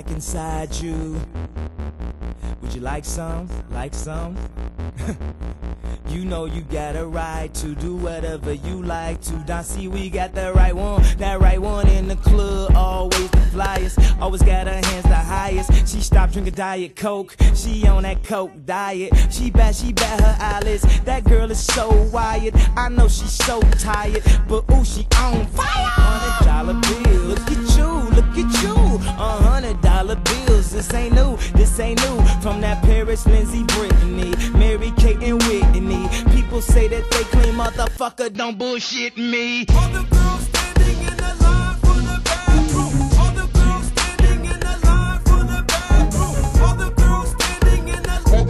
like inside you. Would you like some? Like some? You know you got a right to do whatever you like to. Don't see we got that right one in the club. Always the flyest, always got her hands the highest. She stopped drinking Diet Coke, she on that Coke diet. She bat her eyelids, that girl is so wired. I know she's so tired, but ooh, she on fire. $100 bill, look at you, $100 bills. This ain't new, from that Paris, Lindsay, Brittany, Mary Kate and Whitney. People say that they clean, motherfucker, don't bullshit me. All the girls standing in the line for the bathroom. All the girls standing in the line for the bathroom. All the girls standing in the line.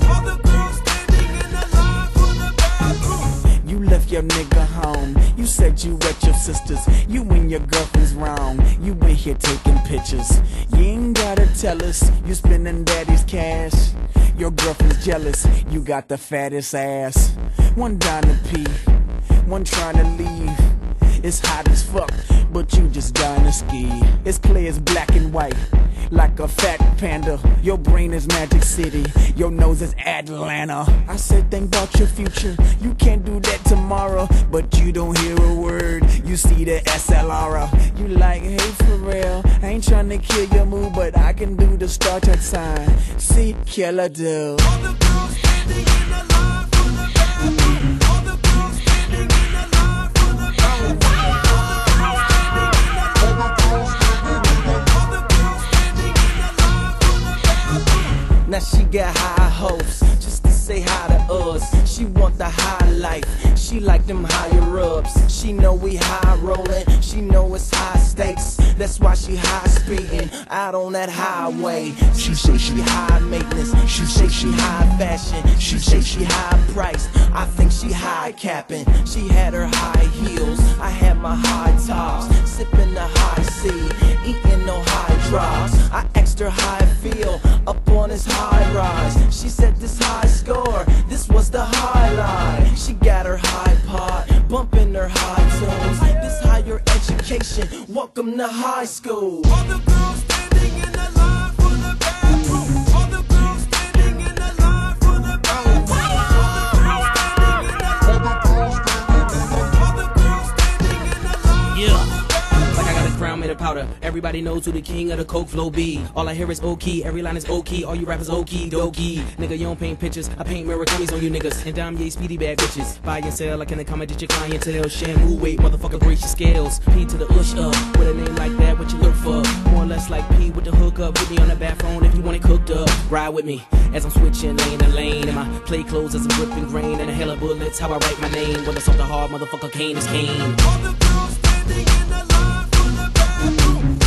All the girls standing in the line for the bathroom. You left your nigga home. You said you at your sister's. You and your girlfriend's wrong. You in here taking pictures. You ain't gotta tell us you spending daddy's cash. Your girlfriend's jealous. You got the fattest ass. One down to pee, one trying to leave. It's hot as fuck, but you just dying to ski. It's clear as black and white, like a fat panda. Your brain is Magic City, your nose is Atlanta. I said think about your future, you can't do that tomorrow. But you don't hear a word, you see the SLR. You like, hey for real, I ain't tryna kill your mood, but I can do the Star Trek sign. See, killer do. All the girls standing in the line for the bathroom. All the girls standing in the line for the bathroom. Now she got high hopes, just to say hi to us. She want the high life, she like them higher ups. She know we high rolling, she know it's high stakes. That's why she high speeding out on that highway. She say she high maintenance, she say she high fashion, she say she high price. I think she high capping. She had her high heels, I had my high tops, sipping the high C, eating no high drops. I asked her how I feel up on his high rise. She said this high score, this was the highlight. She got her high pot, bumping her high tunes. This higher education, welcome to high school. All the girls standing in the line for the bathroom. All the girls standing in the line for the bathroom. All the girls standing in the line. Yeah. Like I got a crown made of powder. Everybody knows who the king of the coke flow be. All I hear is O-key, every line is O-key. All you rappers O-key, dokie. Nigga, you don't paint pictures, I paint Murakamis on you niggas. And I'm ye speedy bad bitches. Buy and sell, like in the comment your clientele. Shamu, wait, motherfucker, brace your scales. P to the ush up, with a name like that, what you look for? More or less like P with the hook up. Hit me on the back phone if you want it cooked up. Ride with me, as I'm switching lane to lane. And my play clothes as I'm ripping grain. And a hell of bullets, how I write my name. Whether something hard, motherfucker, Kane is Kane. All the girls standing in the line for the bathroom.